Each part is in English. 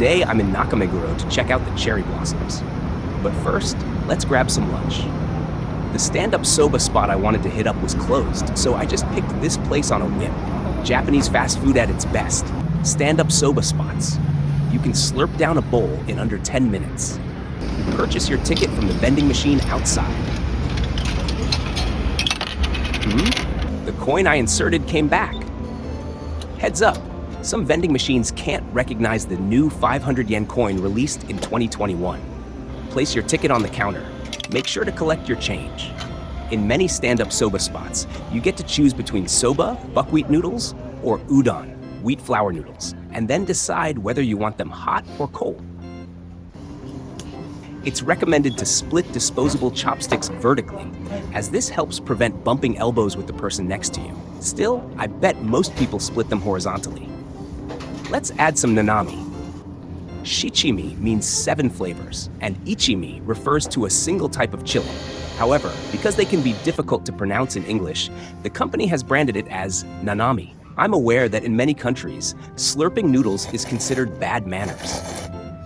Today I'm in Nakameguro to check out the cherry blossoms. But first, let's grab some lunch. The stand-up soba spot I wanted to hit up was closed, so I just picked this place on a whim. Japanese fast food at its best. Stand-up soba spots. You can slurp down a bowl in under 10 minutes. Purchase your ticket from the vending machine outside. The coin I inserted came back. Heads up, some vending machines can't recognize the new 500 yen coin released in 2021. Place your ticket on the counter. Make sure to collect your change. In many stand-up soba spots, you get to choose between soba, buckwheat noodles, or udon, wheat flour noodles, and then decide whether you want them hot or cold. It's recommended to split disposable chopsticks vertically, as this helps prevent bumping elbows with the person next to you. Still, I bet most people split them horizontally. Let's add some nanami. Shichimi means 7 flavors, and ichimi refers to a single type of chili. However, because they can be difficult to pronounce in English, the company has branded it as nanami. I'm aware that in many countries, slurping noodles is considered bad manners.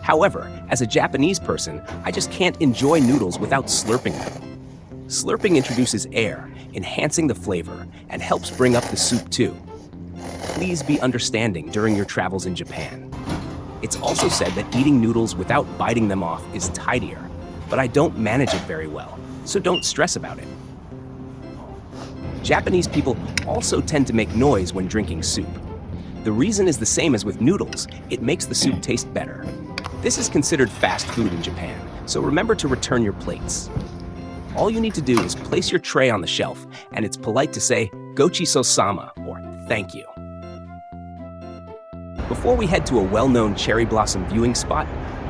However, as a Japanese person, I just can't enjoy noodles without slurping them. Slurping introduces air, enhancing the flavor, and helps bring up the soup too. Please be understanding during your travels in Japan. It's also said that eating noodles without biting them off is tidier, but I don't manage it very well, so don't stress about it. Japanese people also tend to make noise when drinking soup. The reason is the same as with noodles, it makes the soup taste better. This is considered fast food in Japan, so remember to return your plates. All you need to do is place your tray on the shelf, and it's polite to say "gochiso-sama" or "thank you." Before we head to a well-known cherry blossom viewing spot,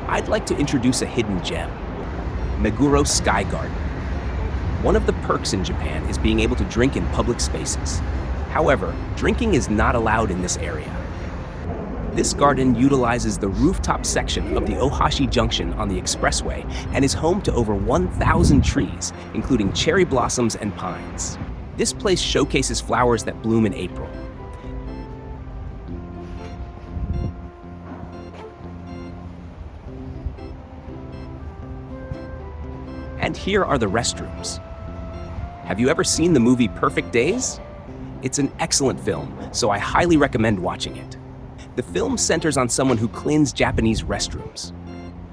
I'd like to introduce a hidden gem, Meguro Sky Garden. One of the perks in Japan is being able to drink in public spaces. However, drinking is not allowed in this area. This garden utilizes the rooftop section of the Ohashi Junction on the expressway and is home to over 1,000 trees, including cherry blossoms and pines. This place showcases flowers that bloom in April. And here are the restrooms. Have you ever seen the movie Perfect Days? It's an excellent film, so I highly recommend watching it. The film centers on someone who cleans Japanese restrooms.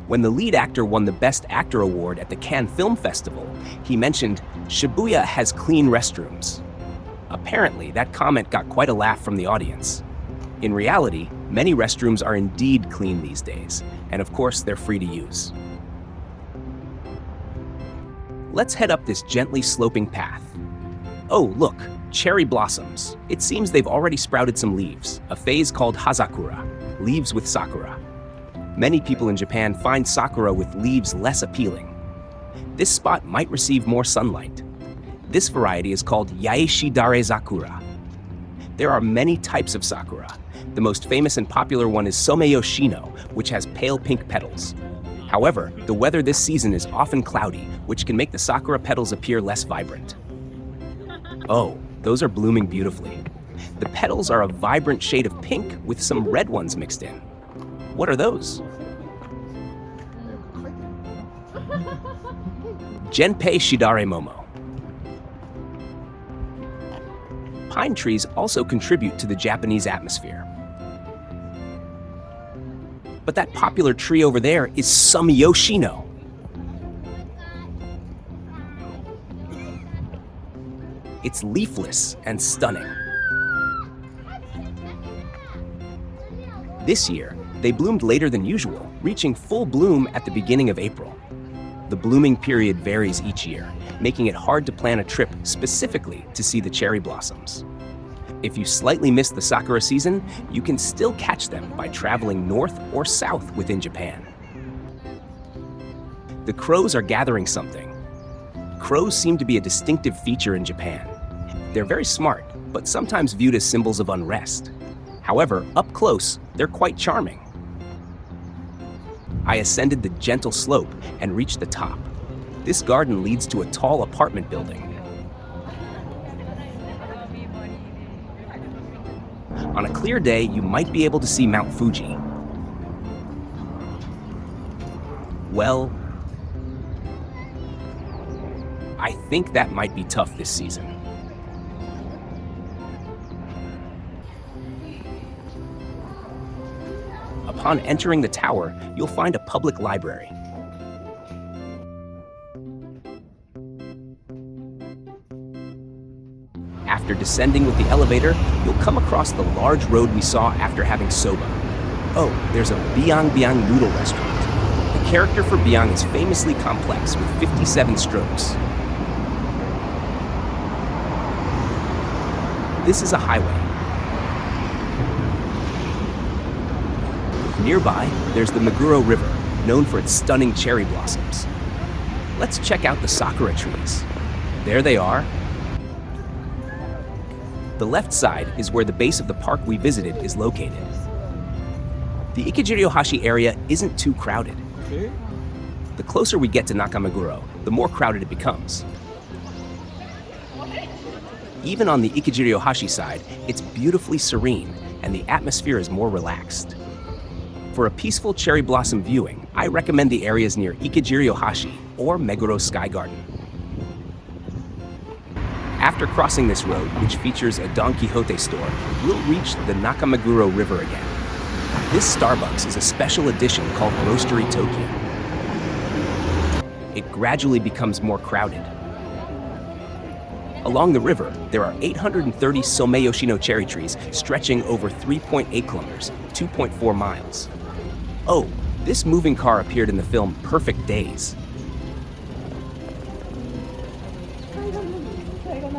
When the lead actor won the Best Actor award at the Cannes Film Festival, he mentioned, "Shibuya has clean restrooms." Apparently, that comment got quite a laugh from the audience. In reality, many restrooms are indeed clean these days, and of course, they're free to use. Let's head up this gently sloping path. Oh, look, cherry blossoms. It seems they've already sprouted some leaves, a phase called hazakura, leaves with sakura. Many people in Japan find sakura with leaves less appealing. This spot might receive more sunlight. This variety is called yaeshidare sakura. There are many types of sakura. The most famous and popular one is someyoshino, which has pale pink petals. However, the weather this season is often cloudy, which can make the sakura petals appear less vibrant. Oh, those are blooming beautifully. The petals are a vibrant shade of pink with some red ones mixed in. What are those? Genpei Shidare Momo. Pine trees also contribute to the Japanese atmosphere. But that popular tree over there is Someyoshino. It's leafless and stunning. This year, they bloomed later than usual, reaching full bloom at the beginning of April. The blooming period varies each year, making it hard to plan a trip specifically to see the cherry blossoms. If you slightly miss the sakura season, you can still catch them by traveling north or south within Japan. The crows are gathering something. Crows seem to be a distinctive feature in Japan. They're very smart, but sometimes viewed as symbols of unrest. However, up close, they're quite charming. I ascended the gentle slope and reached the top. This garden leads to a tall apartment building. On a clear day, you might be able to see Mount Fuji. Well, I think that might be tough this season. Upon entering the tower, you'll find a public library. After descending with the elevator, you'll come across the large road we saw after having soba. Oh, there's a Biang Biang noodle restaurant. The character for Biang is famously complex with 57 strokes. This is a highway. Nearby, there's the Meguro River, known for its stunning cherry blossoms. Let's check out the sakura trees. There they are. The left side is where the base of the park we visited is located. The Ikejiriohashi area isn't too crowded. The closer we get to Nakameguro, the more crowded it becomes. Even on the Ikejiriohashi side, it's beautifully serene and the atmosphere is more relaxed. For a peaceful cherry blossom viewing, I recommend the areas near Ikejiriohashi or Meguro Sky Garden. After crossing this road, which features a Don Quixote store, we'll reach the Nakameguro River again. This Starbucks is a special edition called Roastery Tokyo. It gradually becomes more crowded. Along the river, there are 830 Someyoshino cherry trees stretching over 3.8 kilometers, 2.4 miles. Oh, this moving car appeared in the film Perfect Days.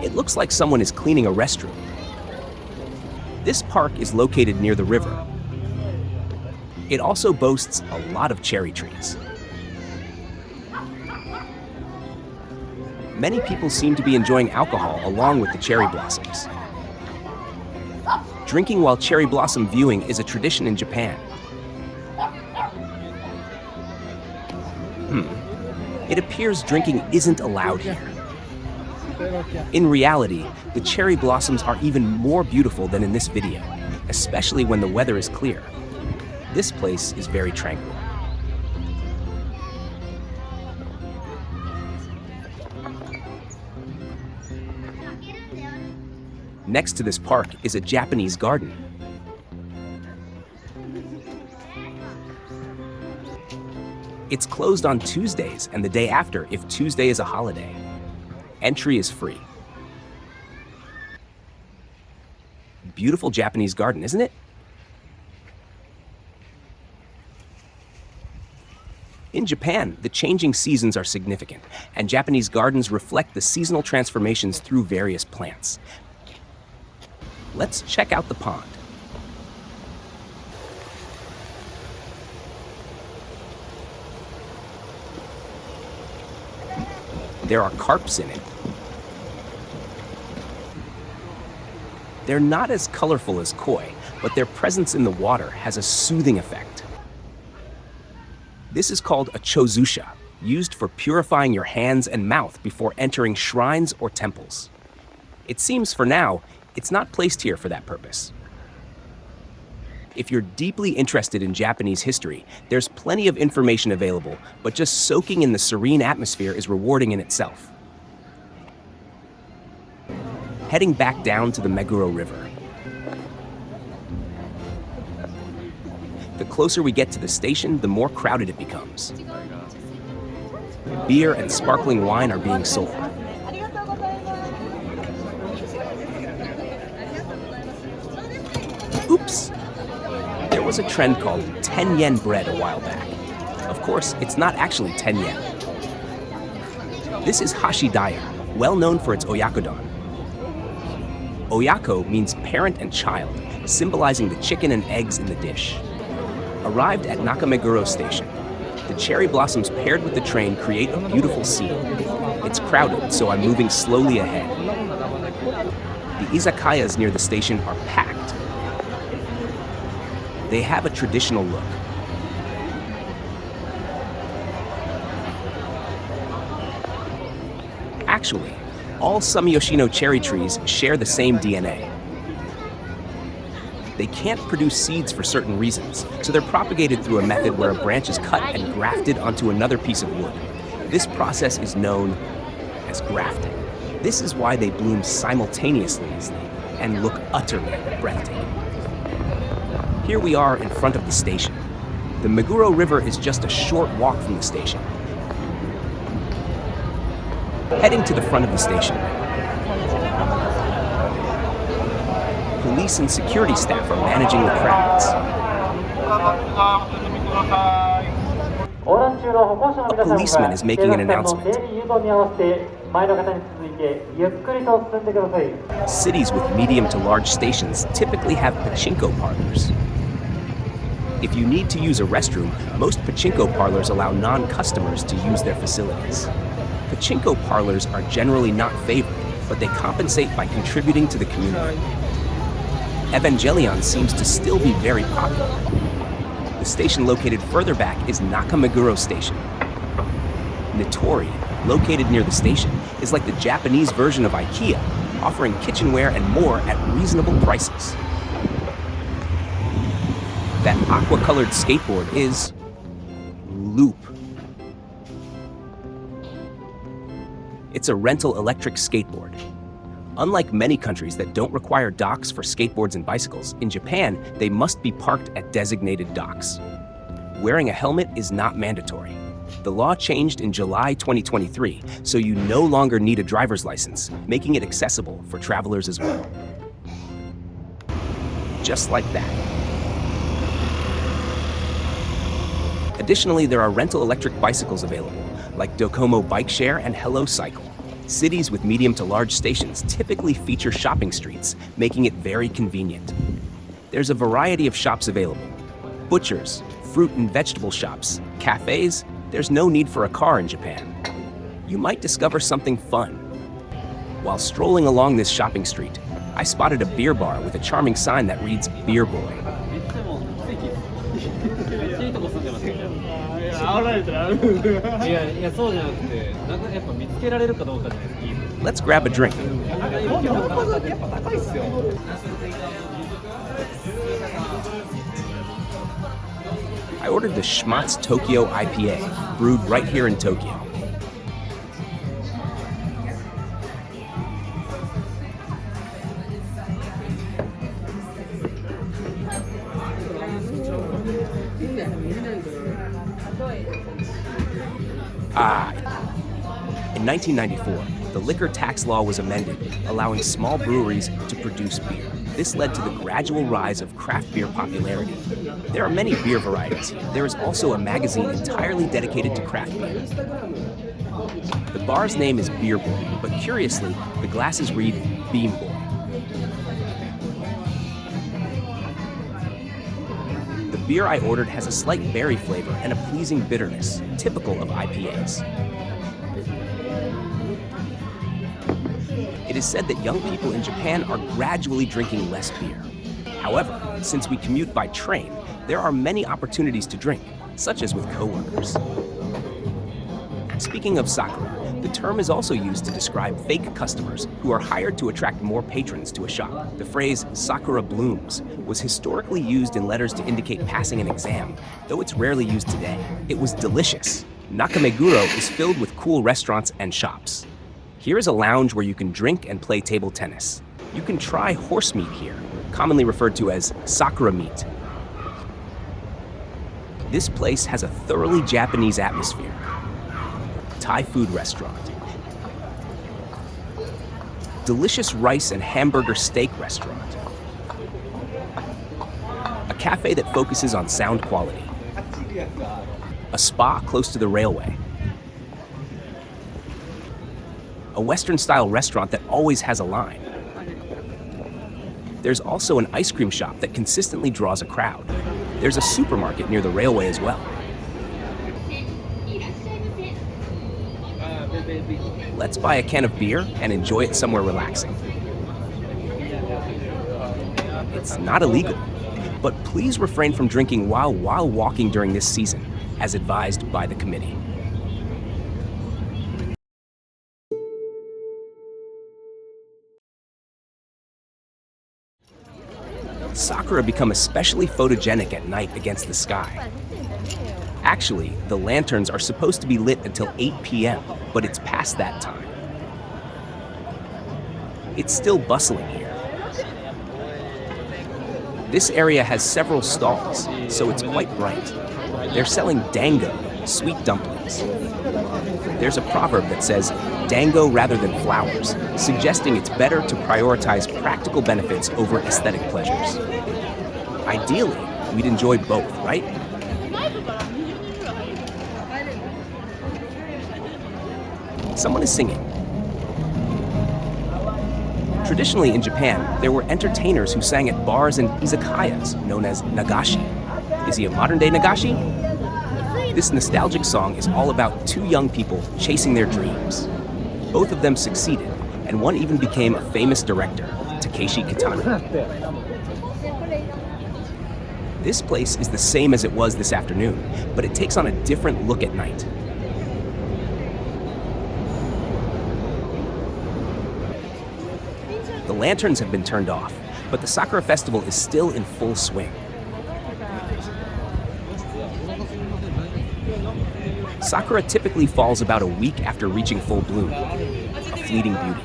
It looks like someone is cleaning a restroom. This park is located near the river. It also boasts a lot of cherry trees. Many people seem to be enjoying alcohol along with the cherry blossoms. Drinking while cherry blossom viewing is a tradition in Japan. It appears drinking isn't allowed here. In reality, the cherry blossoms are even more beautiful than in this video, especially when the weather is clear. This place is very tranquil. Next to this park is a Japanese garden. It's closed on Tuesdays and the day after if Tuesday is a holiday. Entry is free. Beautiful Japanese garden, isn't it? In Japan, the changing seasons are significant, and Japanese gardens reflect the seasonal transformations through various plants. Let's check out the pond. There are carps in it. They're not as colorful as koi, but their presence in the water has a soothing effect. This is called a chozusha, used for purifying your hands and mouth before entering shrines or temples. It seems for now, it's not placed here for that purpose. If you're deeply interested in Japanese history, there's plenty of information available, but just soaking in the serene atmosphere is rewarding in itself. Heading back down to the Meguro River. The closer we get to the station, the more crowded it becomes. Beer and sparkling wine are being sold. Oops! There was a trend called 10 yen bread a while back. Of course, it's not actually 10 yen. This is hashi daya, well known for its oyakodon. Oyako means parent and child, symbolizing the chicken and eggs in the dish. Arrived at Nakameguro Station. The cherry blossoms paired with the train create a beautiful scene. It's crowded, so I'm moving slowly ahead. The izakayas near the station are packed. They have a traditional look. Actually, all Someyoshino cherry trees share the same DNA. They can't produce seeds for certain reasons, so they're propagated through a method where a branch is cut and grafted onto another piece of wood. This process is known as grafting. This is why they bloom simultaneously and look utterly breathtaking. Here we are in front of the station. The Meguro River is just a short walk from the station. Heading to the front of the station, police and security staff are managing the crowds. A policeman is making an announcement. Cities with medium to large stations typically have pachinko parlors. If you need to use a restroom, most pachinko parlors allow non-customers to use their facilities. Pachinko parlors are generally not favored, but they compensate by contributing to the community. Evangelion seems to still be very popular. The station located further back is Nakameguro Station. Nitori, located near the station, is like the Japanese version of IKEA, offering kitchenware and more at reasonable prices. That aqua-colored skateboard is Loop. It's a rental electric skateboard. Unlike many countries that don't require docks for skateboards and bicycles, in Japan, they must be parked at designated docks. Wearing a helmet is not mandatory. The law changed in July 2023, so you no longer need a driver's license, making it accessible for travelers as well. Just like that. Additionally, there are rental electric bicycles available, like Docomo Bike Share and Hello Cycle. Cities with medium to large stations typically feature shopping streets, making it very convenient. There's a variety of shops available. Butchers, fruit and vegetable shops, cafes. There's no need for a car in Japan. You might discover something fun. While strolling along this shopping street, I spotted a beer bar with a charming sign that reads Beer Boy. Let's grab a drink. I ordered the Schmatz Tokyo IPA, brewed right here in Tokyo. In 1994, the liquor tax law was amended, allowing small breweries to produce beer. This led to the gradual rise of craft beer popularity. There are many beer varieties. There is also a magazine entirely dedicated to craft beer. The bar's name is Beer Boy, but curiously, the glasses read Beam Boy. The beer I ordered has a slight berry flavor and a pleasing bitterness, typical of IPAs. It is said that young people in Japan are gradually drinking less beer. However, since we commute by train, there are many opportunities to drink, such as with coworkers. Speaking of sakura, the term is also used to describe fake customers who are hired to attract more patrons to a shop. The phrase sakura blooms was historically used in letters to indicate passing an exam, though it's rarely used today. It was delicious. Nakameguro is filled with cool restaurants and shops. Here is a lounge where you can drink and play table tennis. You can try horse meat here, commonly referred to as sakura meat. This place has a thoroughly Japanese atmosphere. Thai food restaurant. Delicious rice and hamburger steak restaurant. A cafe that focuses on sound quality. A spa close to the railway. A Western-style restaurant that always has a line. There's also an ice cream shop that consistently draws a crowd. There's a supermarket near the railway as well. Let's buy a can of beer and enjoy it somewhere relaxing. It's not illegal, but please refrain from drinking while walking during this season, as advised by the committee. Sakura become especially photogenic at night against the sky. Actually, the lanterns are supposed to be lit until 8 p.m., but it's past that time. It's still bustling here. This area has several stalls, so it's quite bright. They're selling dango, sweet dumplings. There's a proverb that says, dango rather than flowers, suggesting it's better to prioritize practical benefits over aesthetic pleasures. Ideally, we'd enjoy both, right? Someone is singing. Traditionally in Japan, there were entertainers who sang at bars and izakayas, known as nagashi. Is he a modern-day nagashi? This nostalgic song is all about two young people chasing their dreams. Both of them succeeded, and one even became a famous director, Takeshi Kitano. This place is the same as it was this afternoon, but it takes on a different look at night. The lanterns have been turned off, but the Sakura Festival is still in full swing. Sakura typically falls about a week after reaching full bloom, a fleeting beauty.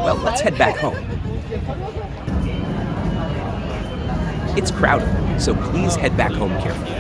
Well, let's head back home. It's crowded, so please head back home carefully.